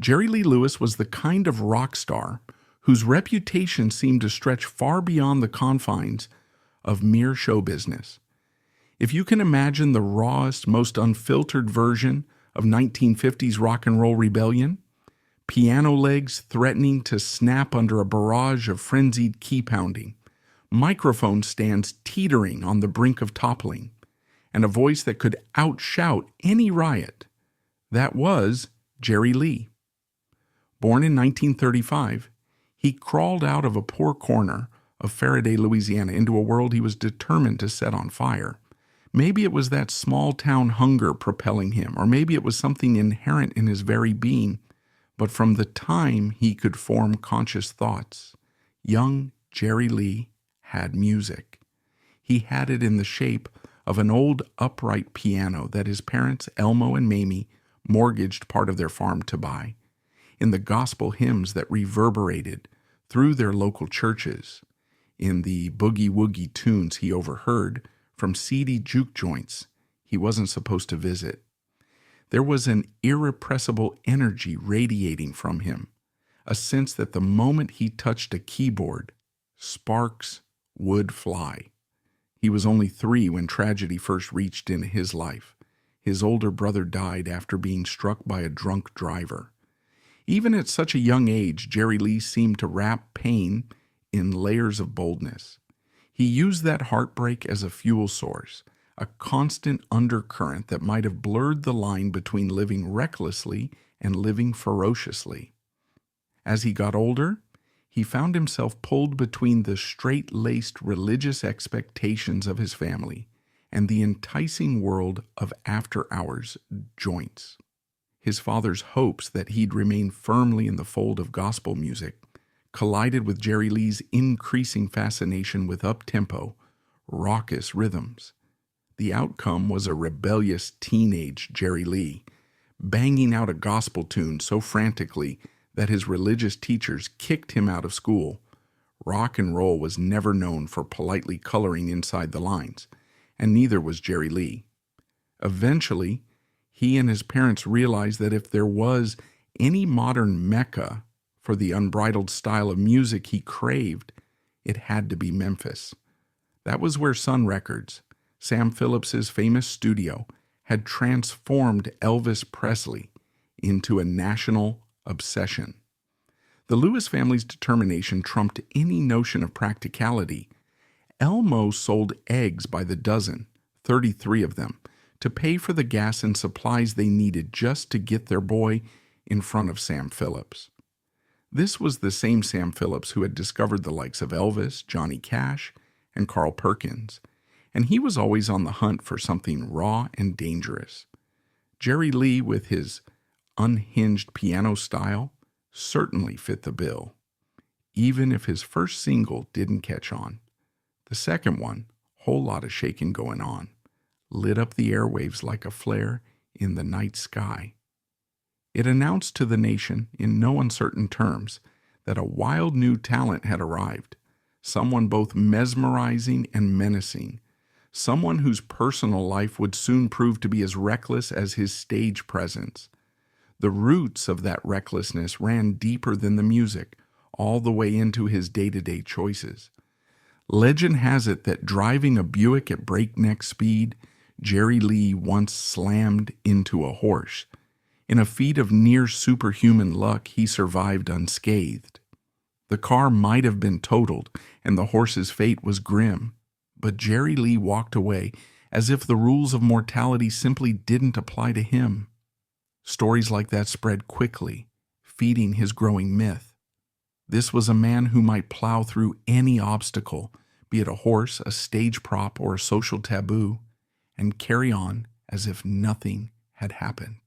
Jerry Lee Lewis was the kind of rock star whose reputation seemed to stretch far beyond the confines of mere show business. If you can imagine the rawest, most unfiltered version of 1950s rock and roll rebellion, piano legs threatening to snap under a barrage of frenzied key pounding, microphone stands teetering on the brink of toppling, and a voice that could outshout any riot, that was Jerry Lee. Born in 1935, he crawled out of a poor corner of Faraday, Louisiana, into a world he was determined to set on fire. Maybe it was that small-town hunger propelling him, or maybe it was something inherent in his very being. But from the time he could form conscious thoughts, young Jerry Lee had music. He had it in the shape of an old upright piano that his parents, Elmo and Mamie, mortgaged part of their farm to buy, in the gospel hymns that reverberated through their local churches, in the boogie-woogie tunes he overheard from seedy juke joints he wasn't supposed to visit. There was an irrepressible energy radiating from him, a sense that the moment he touched a keyboard, sparks would fly. He was only 3 when tragedy first reached into his life. His older brother died after being struck by a drunk driver. Even at such a young age, Jerry Lee seemed to wrap pain in layers of boldness. He used that heartbreak as a fuel source, a constant undercurrent that might have blurred the line between living recklessly and living ferociously. As he got older, he found himself pulled between the straight-laced religious expectations of his family and the enticing world of after-hours joints. His father's hopes that he'd remain firmly in the fold of gospel music collided with Jerry Lee's increasing fascination with up-tempo, raucous rhythms. The outcome was a rebellious teenage Jerry Lee, banging out a gospel tune so frantically that his religious teachers kicked him out of school. Rock and roll was never known for politely coloring inside the lines, and neither was Jerry Lee. Eventually, he and his parents realized that if there was any modern mecca for the unbridled style of music he craved, it had to be Memphis. That was where Sun Records, Sam Phillips's famous studio, had transformed Elvis Presley into a national obsession. The Lewis family's determination trumped any notion of practicality. Elmo sold eggs by the dozen, 33 of them, to pay for the gas and supplies they needed just to get their boy in front of Sam Phillips. This was the same Sam Phillips who had discovered the likes of Elvis, Johnny Cash, and Carl Perkins, and he was always on the hunt for something raw and dangerous. Jerry Lee, with his unhinged piano style, certainly fit the bill, even if his first single didn't catch on. The second one, whole lot of shaking going on, lit up the airwaves like a flare in the night sky. It announced to the nation in no uncertain terms that a wild new talent had arrived, someone both mesmerizing and menacing, someone whose personal life would soon prove to be as reckless as his stage presence. The roots of that recklessness ran deeper than the music, all the way into his day-to-day choices. Legend has it that driving a Buick at breakneck speed, Jerry Lee once slammed into a horse. In a feat of near superhuman luck, he survived unscathed. The car might have been totaled, and the horse's fate was grim, but Jerry Lee walked away as if the rules of mortality simply didn't apply to him. Stories like that spread quickly, feeding his growing myth. This was a man who might plow through any obstacle, be it a horse, a stage prop, or a social taboo, and carry on as if nothing had happened.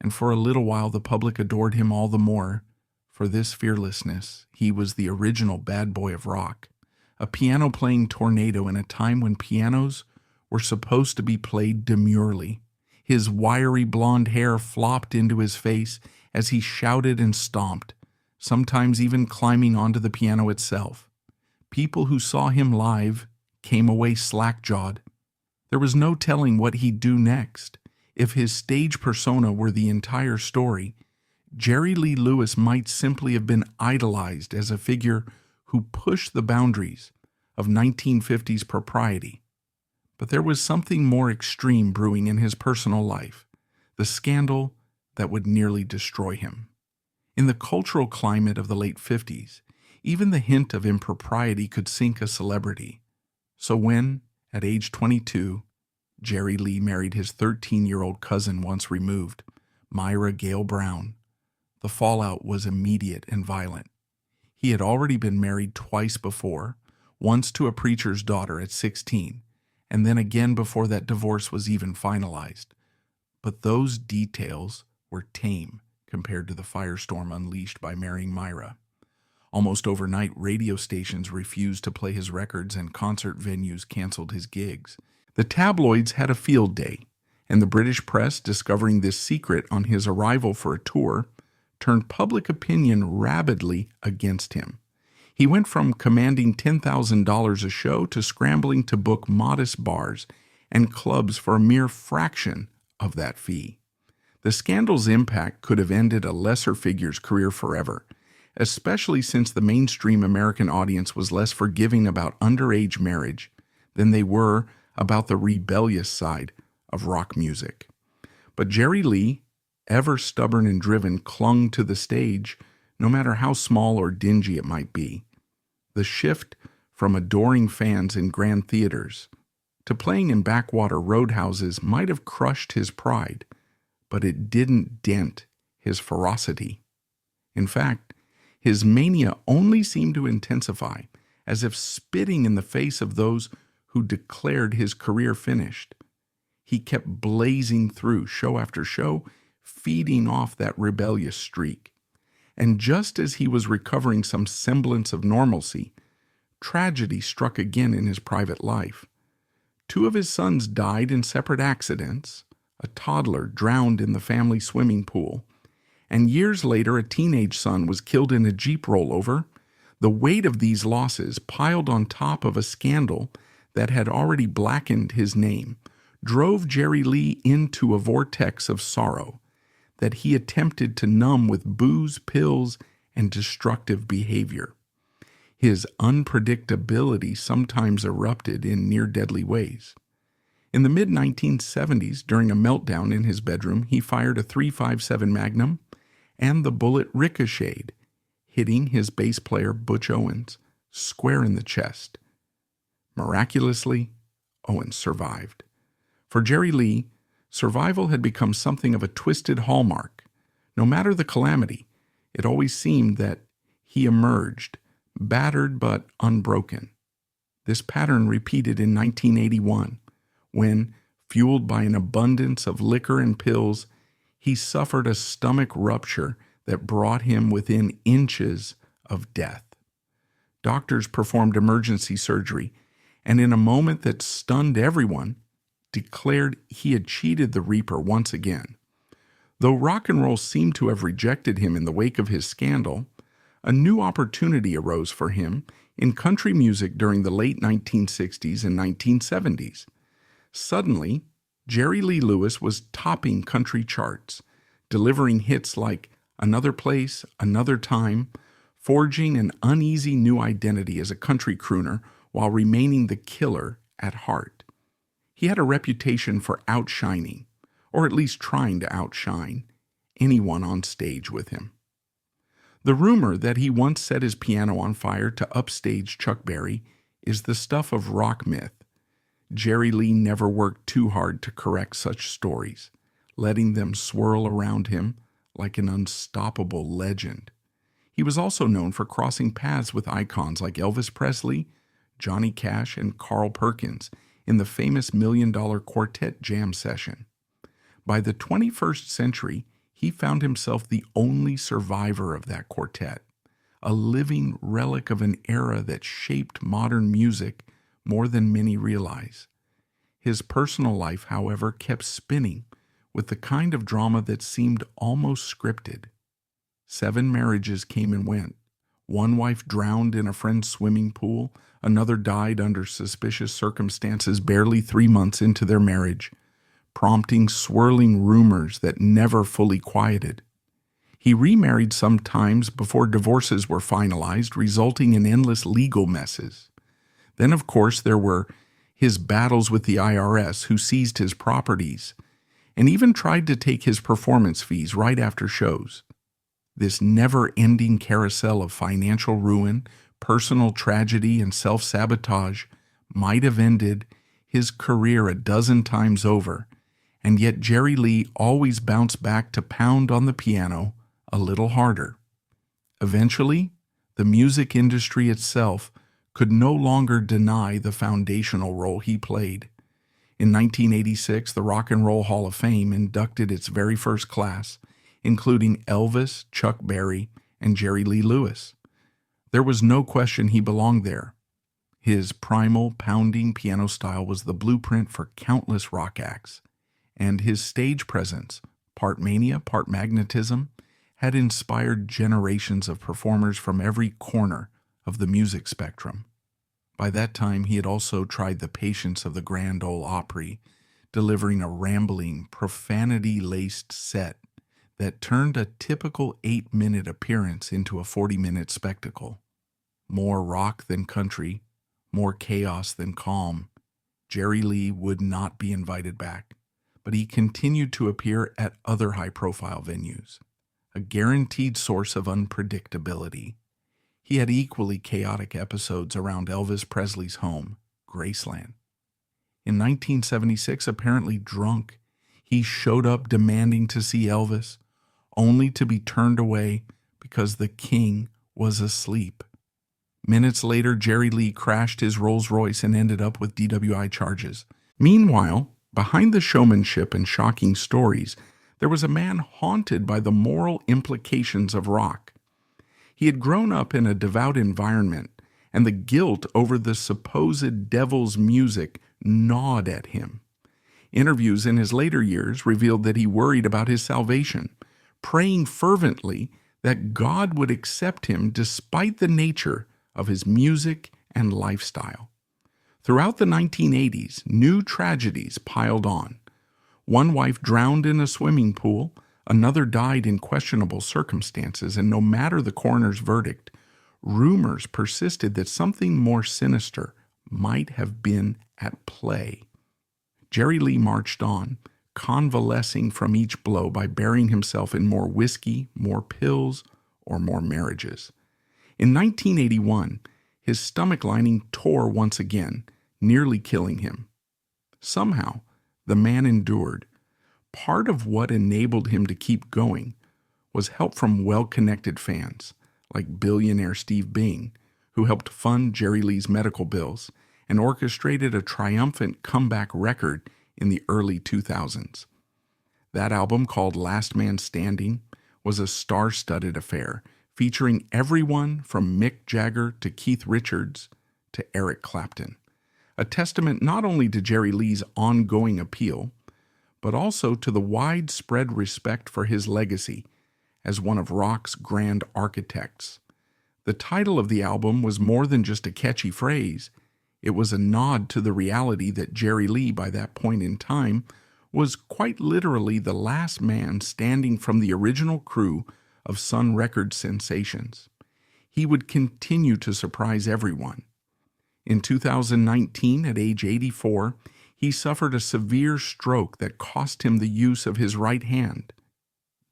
And for a little while the public adored him all the more. For this fearlessness, he was the original bad boy of rock, a piano-playing tornado in a time when pianos were supposed to be played demurely. His wiry blonde hair flopped into his face as he shouted and stomped, sometimes even climbing onto the piano itself. People who saw him live came away slack-jawed. There was no telling what he'd do next. If his stage persona were the entire story, Jerry Lee Lewis might simply have been idolized as a figure who pushed the boundaries of 1950s propriety. But there was something more extreme brewing in his personal life, the scandal that would nearly destroy him. In the cultural climate of the late 50s, even the hint of impropriety could sink a celebrity. So when, at age 22, Jerry Lee married his 13-year-old cousin once removed, Myra Gale Brown, the fallout was immediate and violent. He had already been married twice before, once to a preacher's daughter at 16, and then again before that divorce was even finalized. But those details were tame compared to the firestorm unleashed by marrying Myra. Almost overnight, radio stations refused to play his records and concert venues canceled his gigs. The tabloids had a field day, and the British press, discovering this secret on his arrival for a tour, turned public opinion rabidly against him. He went from commanding $10,000 a show to scrambling to book modest bars and clubs for a mere fraction of that fee. The scandal's impact could have ended a lesser figure's career forever, especially since the mainstream American audience was less forgiving about underage marriage than they were about the rebellious side of rock music. But Jerry Lee, ever stubborn and driven, clung to the stage, no matter how small or dingy it might be. The shift from adoring fans in grand theaters to playing in backwater roadhouses might have crushed his pride, but it didn't dent his ferocity. In fact, his mania only seemed to intensify, as if spitting in the face of those who declared his career finished. He kept blazing through show after show, feeding off that rebellious streak. And just as he was recovering some semblance of normalcy, tragedy struck again in his private life. 2 of his sons died in separate accidents. A toddler drowned in the family swimming pool. And years later, a teenage son was killed in a Jeep rollover. The weight of these losses, piled on top of a scandal that had already blackened his name, drove Jerry Lee into a vortex of sorrow that he attempted to numb with booze, pills, and destructive behavior. His unpredictability sometimes erupted in near-deadly ways. In the mid-1970s, during a meltdown in his bedroom, he fired a .357 Magnum, and the bullet ricocheted, hitting his bass player Butch Owens square in the chest. Miraculously, Owens survived. For Jerry Lee, survival had become something of a twisted hallmark. No matter the calamity, it always seemed that he emerged, battered but unbroken. This pattern repeated in 1981, when, fueled by an abundance of liquor and pills, he suffered a stomach rupture that brought him within inches of death. Doctors performed emergency surgery, and in a moment that stunned everyone, declared he had cheated the Reaper once again. Though rock and roll seemed to have rejected him in the wake of his scandal, a new opportunity arose for him in country music during the late 1960s and 1970s. Suddenly, Jerry Lee Lewis was topping country charts, delivering hits like Another Place, Another Time, forging an uneasy new identity as a country crooner while remaining the killer at heart. He had a reputation for outshining, or at least trying to outshine, anyone on stage with him. The rumor that he once set his piano on fire to upstage Chuck Berry is the stuff of rock myth. Jerry Lee never worked too hard to correct such stories, letting them swirl around him like an unstoppable legend. He was also known for crossing paths with icons like Elvis Presley, Johnny Cash, and Carl Perkins in the famous $1 Million Quartet jam session. By the 21st century, he found himself the only survivor of that quartet, a living relic of an era that shaped modern music more than many realize. His personal life, however, kept spinning with the kind of drama that seemed almost scripted. 7 marriages came and went. One wife drowned in a friend's swimming pool. Another died under suspicious circumstances barely 3 months into their marriage, prompting swirling rumors that never fully quieted. He remarried sometimes before divorces were finalized, resulting in endless legal messes. Then, of course, there were his battles with the IRS, who seized his properties and even tried to take his performance fees right after shows. This never-ending carousel of financial ruin, personal tragedy, and self-sabotage might have ended his career a dozen times over, and yet Jerry Lee always bounced back to pound on the piano a little harder. Eventually, the music industry itself could no longer deny the foundational role he played. In 1986, the Rock and Roll Hall of Fame inducted its very first class, including Elvis, Chuck Berry, and Jerry Lee Lewis. There was no question he belonged there. His primal, pounding piano style was the blueprint for countless rock acts, and his stage presence, part mania, part magnetism, had inspired generations of performers from every corner of the music spectrum. By that time, he had also tried the patience of the Grand Ole Opry, delivering a rambling, profanity-laced set that turned a typical 8-minute appearance into a 40-minute spectacle. More rock than country, more chaos than calm, Jerry Lee would not be invited back, but he continued to appear at other high-profile venues, a guaranteed source of unpredictability. He had equally chaotic episodes around Elvis Presley's home, Graceland. In 1976, apparently drunk, he showed up demanding to see Elvis, only to be turned away because the king was asleep. Minutes later, Jerry Lee crashed his Rolls-Royce and ended up with DWI charges. Meanwhile, behind the showmanship and shocking stories, there was a man haunted by the moral implications of rock. He had grown up in a devout environment, and the guilt over the supposed devil's music gnawed at him. Interviews in his later years revealed that he worried about his salvation, praying fervently that God would accept him despite the nature of his music and lifestyle. Throughout the 1980s, new tragedies piled on. One wife drowned in a swimming pool, another died in questionable circumstances, and no matter the coroner's verdict, rumors persisted that something more sinister might have been at play. Jerry Lee marched on, convalescing from each blow by burying himself in more whiskey, more pills, or more marriages. In 1981, his stomach lining tore once again, nearly killing him. Somehow, the man endured. Part of what enabled him to keep going was help from well-connected fans, like billionaire Steve Bing, who helped fund Jerry Lee's medical bills and orchestrated a triumphant comeback record in the early 2000s. That album, called Last Man Standing, was a star-studded affair, featuring everyone from Mick Jagger to Keith Richards to Eric Clapton, a testament not only to Jerry Lee's ongoing appeal, but also to the widespread respect for his legacy as one of rock's grand architects. The title of the album was more than just a catchy phrase. It was a nod to the reality that Jerry Lee, by that point in time, was quite literally the last man standing from the original crew of Sun Records sensations. He would continue to surprise everyone. In 2019, at age 84, he suffered a severe stroke that cost him the use of his right hand.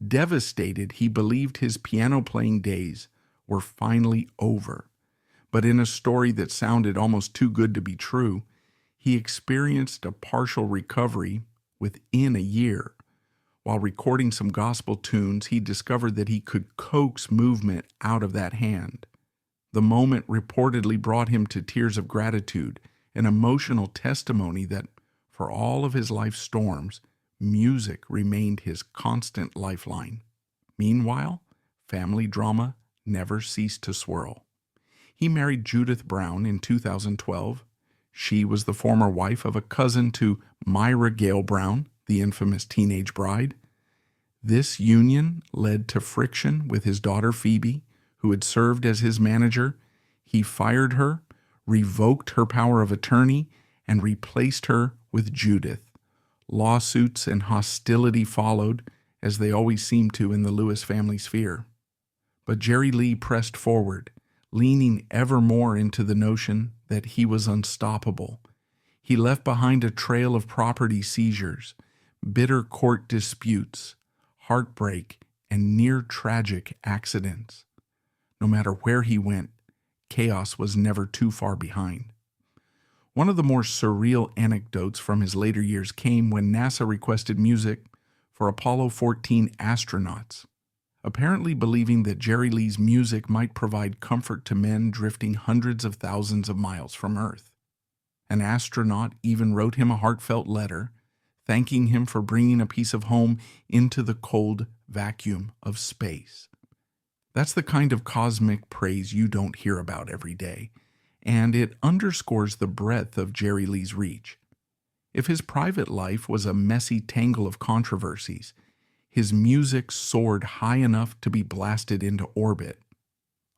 Devastated, he believed his piano-playing days were finally over. But in a story that sounded almost too good to be true, he experienced a partial recovery within a year. While recording some gospel tunes, he discovered that he could coax movement out of that hand. The moment reportedly brought him to tears of gratitude, an emotional testimony that, for all of his life's storms, music remained his constant lifeline. Meanwhile, family drama never ceased to swirl. He married Judith Brown in 2012. She was the former wife of a cousin to Myra Gale Brown, the infamous teenage bride. This union led to friction with his daughter Phoebe, who had served as his manager. He fired her, revoked her power of attorney, and replaced her with Judith. Lawsuits and hostility followed, as they always seemed to in the Lewis family sphere. But Jerry Lee pressed forward, leaning ever more into the notion that he was unstoppable. He left behind a trail of property seizures, bitter court disputes, heartbreak, and near-tragic accidents. No matter where he went, chaos was never too far behind. One of the more surreal anecdotes from his later years came when NASA requested music for Apollo 14 astronauts, apparently believing that Jerry Lee's music might provide comfort to men drifting hundreds of thousands of miles from Earth. An astronaut even wrote him a heartfelt letter, thanking him for bringing a piece of home into the cold vacuum of space. That's the kind of cosmic praise you don't hear about every day, and it underscores the breadth of Jerry Lee's reach. If his private life was a messy tangle of controversies, his music soared high enough to be blasted into orbit.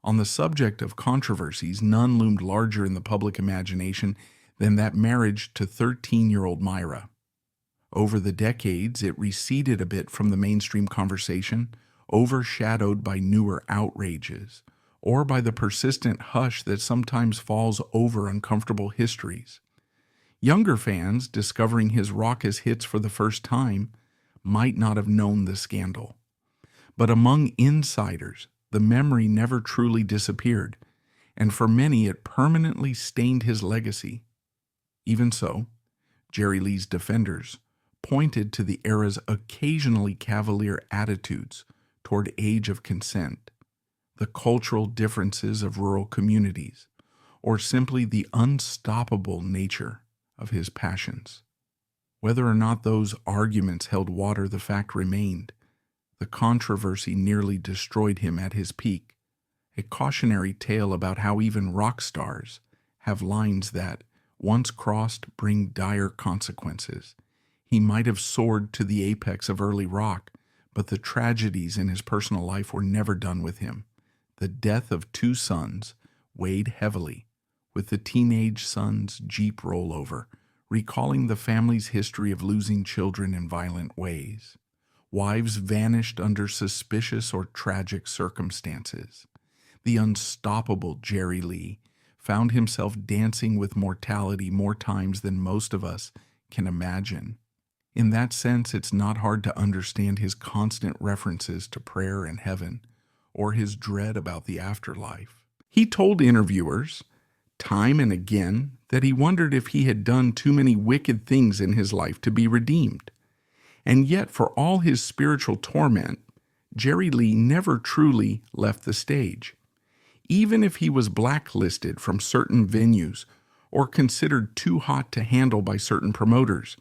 On the subject of controversies, none loomed larger in the public imagination than that marriage to 13-year-old Myra. Over the decades, it receded a bit from the mainstream conversation, overshadowed by newer outrages, or by the persistent hush that sometimes falls over uncomfortable histories. Younger fans, discovering his raucous hits for the first time, might not have known the scandal. But among insiders, the memory never truly disappeared, and for many it permanently stained his legacy. Even so, Jerry Lee's defenders pointed to the era's occasionally cavalier attitudes toward age of consent, the cultural differences of rural communities, or simply the unstoppable nature of his passions. Whether or not those arguments held water, the fact remained: the controversy nearly destroyed him at his peak, a cautionary tale about how even rock stars have lines that, once crossed, bring dire consequences. He might have soared to the apex of early rock, but the tragedies in his personal life were never done with him. The death of 2 sons weighed heavily, with the teenage son's Jeep rollover, recalling the family's history of losing children in violent ways. Wives vanished under suspicious or tragic circumstances. The unstoppable Jerry Lee found himself dancing with mortality more times than most of us can imagine. In that sense, it's not hard to understand his constant references to prayer and heaven, or his dread about the afterlife. He told interviewers, time and again, that he wondered if he had done too many wicked things in his life to be redeemed. And yet, for all his spiritual torment, Jerry Lee never truly left the stage. Even if he was blacklisted from certain venues or considered too hot to handle by certain promoters,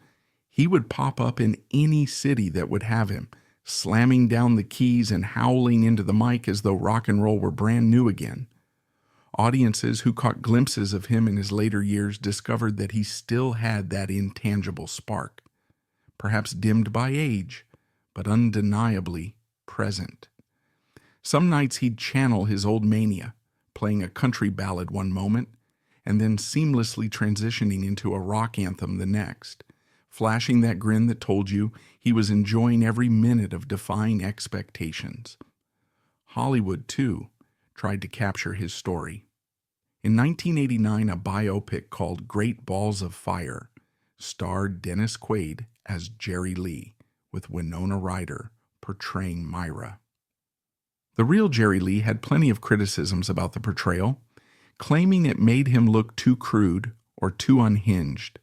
he would pop up in any city that would have him, slamming down the keys and howling into the mic as though rock and roll were brand new again. Audiences who caught glimpses of him in his later years discovered that he still had that intangible spark, perhaps dimmed by age, but undeniably present. Some nights he'd channel his old mania, playing a country ballad one moment, and then seamlessly transitioning into a rock anthem the next, flashing that grin that told you he was enjoying every minute of defying expectations. Hollywood, too, tried to capture his story. In 1989, a biopic called Great Balls of Fire starred Dennis Quaid as Jerry Lee, with Winona Ryder portraying Myra. The real Jerry Lee had plenty of criticisms about the portrayal, claiming it made him look too crude or too unhinged,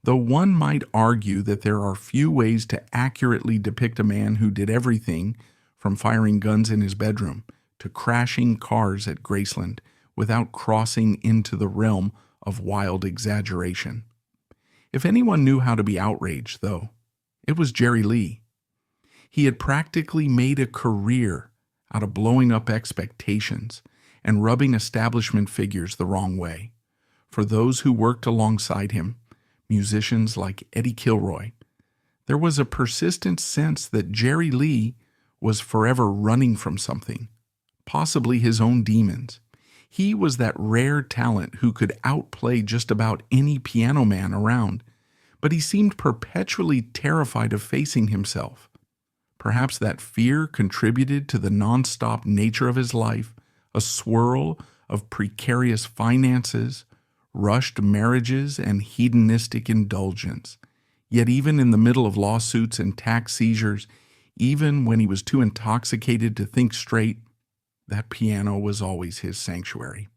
though one might argue that there are few ways to accurately depict a man who did everything from firing guns in his bedroom to crashing cars at Graceland without crossing into the realm of wild exaggeration. If anyone knew how to be outraged, though, it was Jerry Lee. He had practically made a career out of blowing up expectations and rubbing establishment figures the wrong way. For those who worked alongside him, musicians like Eddie Kilroy, there was a persistent sense that Jerry Lee was forever running from something, possibly his own demons. He was that rare talent who could outplay just about any piano man around, but he seemed perpetually terrified of facing himself. Perhaps that fear contributed to the nonstop nature of his life, a swirl of precarious finances, rushed marriages, and hedonistic indulgence. Yet even in the middle of lawsuits and tax seizures, even when he was too intoxicated to think straight, that piano was always his sanctuary.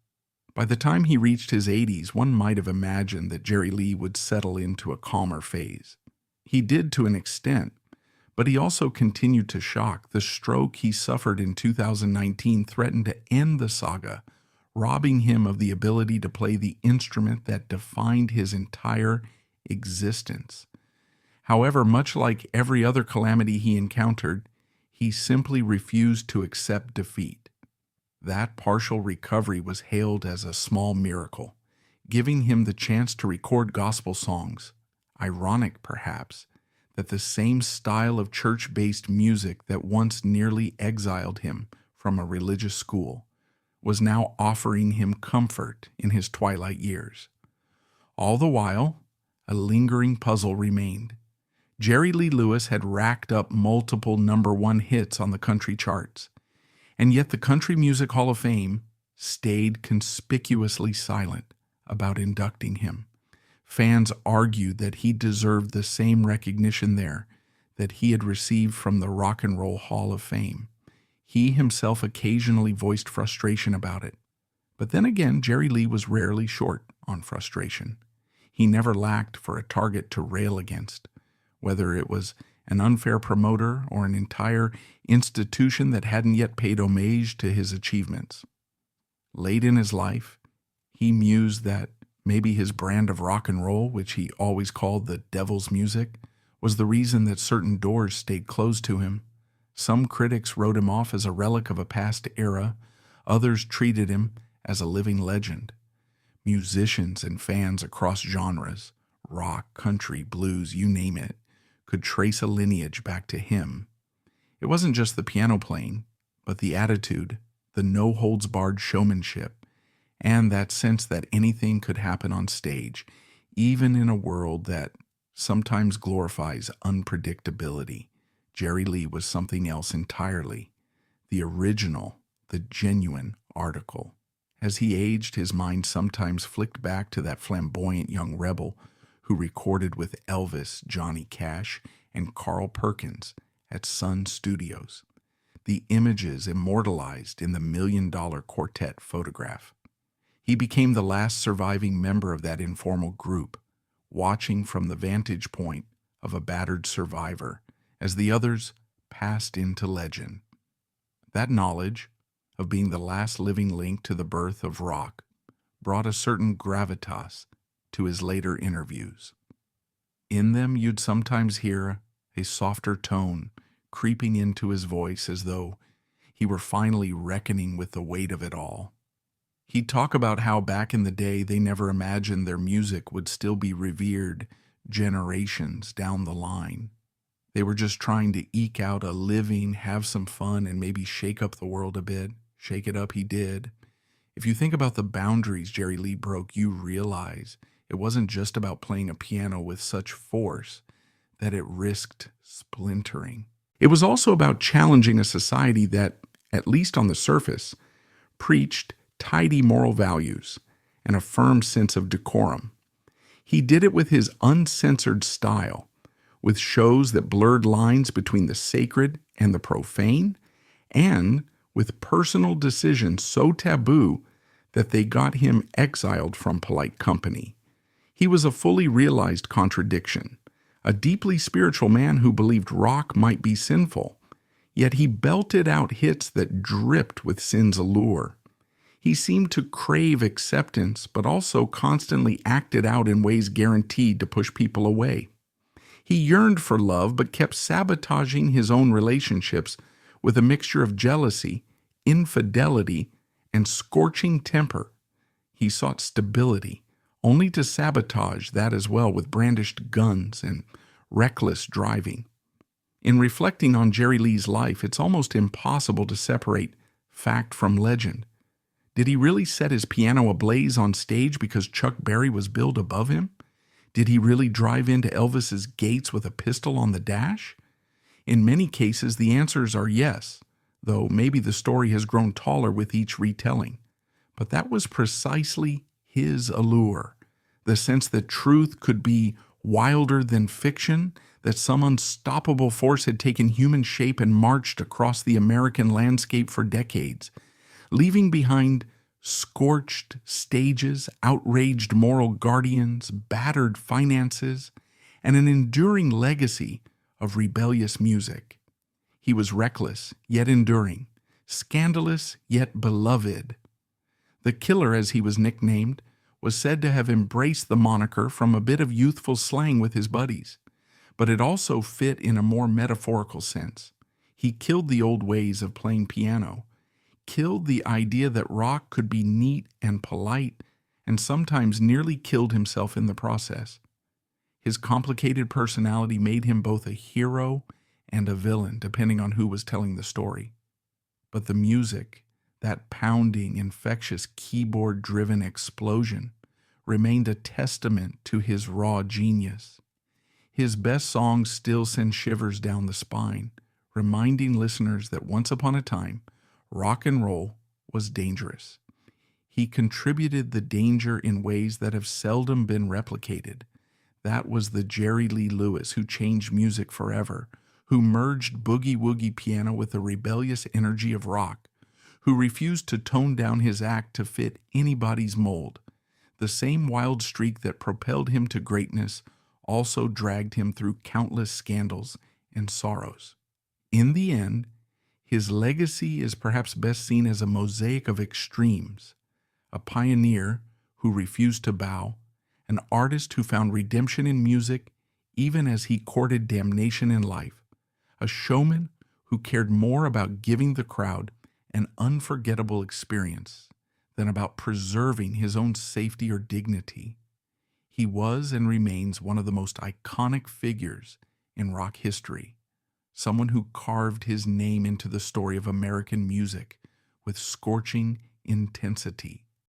By the time he reached his 80s, one might have imagined that Jerry Lee would settle into a calmer phase. He did to an extent, but he also continued to shock. The stroke he suffered in 2019 threatened to end the saga, robbing him of the ability to play the instrument that defined his entire existence. However, much like every other calamity he encountered, he simply refused to accept defeat. That partial recovery was hailed as a small miracle, giving him the chance to record gospel songs. Ironic, perhaps, that the same style of church-based music that once nearly exiled him from a religious school was now offering him comfort in his twilight years. All the while, a lingering puzzle remained. Jerry Lee Lewis had racked up multiple #1 hits on the country charts, and yet the Country Music Hall of Fame stayed conspicuously silent about inducting him. Fans argued that he deserved the same recognition there that he had received from the Rock and Roll Hall of Fame. He himself occasionally voiced frustration about it. But then again, Jerry Lee was rarely short on frustration. He never lacked for a target to rail against, whether it was an unfair promoter or an entire institution that hadn't yet paid homage to his achievements. Late in his life, he mused that maybe his brand of rock and roll, which he always called the devil's music, was the reason that certain doors stayed closed to him. Some critics wrote him off as a relic of a past era. Others treated him as a living legend. Musicians and fans across genres, rock, country, blues, you name it, could trace a lineage back to him. It wasn't just the piano playing, but the attitude, the no-holds-barred showmanship, and that sense that anything could happen on stage, even in a world that sometimes glorifies unpredictability. Jerry Lee was something else entirely, the original, the genuine article. As he aged, his mind sometimes flicked back to that flamboyant young rebel who recorded with Elvis, Johnny Cash, and Carl Perkins at Sun Studios, the images immortalized in the $1 Million Quartet photograph. He became the last surviving member of that informal group, watching from the vantage point of a battered survivor as the others passed into legend. That knowledge of being the last living link to the birth of rock brought a certain gravitas to his later interviews. In them, you'd sometimes hear a softer tone creeping into his voice as though he were finally reckoning with the weight of it all. He'd talk about how back in the day they never imagined their music would still be revered generations down the line. They were just trying to eke out a living, have some fun, and maybe shake up the world a bit. Shake it up he did. If you think about the boundaries Jerry Lee broke, you realize it wasn't just about playing a piano with such force that it risked splintering. It was also about challenging a society that, at least on the surface, preached tidy moral values and a firm sense of decorum. He did it with his uncensored style, with shows that blurred lines between the sacred and the profane, and with personal decisions so taboo that they got him exiled from polite company. He was a fully realized contradiction, a deeply spiritual man who believed rock might be sinful, yet he belted out hits that dripped with sin's allure. He seemed to crave acceptance, but also constantly acted out in ways guaranteed to push people away. He yearned for love, but kept sabotaging his own relationships with a mixture of jealousy, infidelity, and scorching temper. He sought stability, only to sabotage that as well with brandished guns and reckless driving. In reflecting on Jerry Lee's life, it's almost impossible to separate fact from legend. Did he really set his piano ablaze on stage because Chuck Berry was billed above him? Did he really drive into Elvis's gates with a pistol on the dash? In many cases, the answers are yes, though maybe the story has grown taller with each retelling. But that was precisely his allure, the sense that truth could be wilder than fiction, that some unstoppable force had taken human shape and marched across the American landscape for decades, leaving behind scorched stages, outraged moral guardians, battered finances, and an enduring legacy of rebellious music. He was reckless, yet enduring, scandalous, yet beloved. The Killer, as he was nicknamed, was said to have embraced the moniker from a bit of youthful slang with his buddies, but it also fit in a more metaphorical sense. He killed the old ways of playing piano, killed the idea that rock could be neat and polite, and sometimes nearly killed himself in the process. His complicated personality made him both a hero and a villain, depending on who was telling the story. But the music, that pounding, infectious, keyboard-driven explosion, remained a testament to his raw genius. His best songs still send shivers down the spine, reminding listeners that once upon a time, rock and roll was dangerous. He contributed the danger in ways that have seldom been replicated. That was the Jerry Lee Lewis who changed music forever, who merged boogie-woogie piano with the rebellious energy of rock, who refused to tone down his act to fit anybody's mold. The same wild streak that propelled him to greatness also dragged him through countless scandals and sorrows. In the end, his legacy is perhaps best seen as a mosaic of extremes: a pioneer who refused to bow, an artist who found redemption in music even as he courted damnation in life, a showman who cared more about giving the crowd an unforgettable experience than about preserving his own safety or dignity. He was and remains one of the most iconic figures in rock history, someone who carved his name into the story of American music with scorching intensity.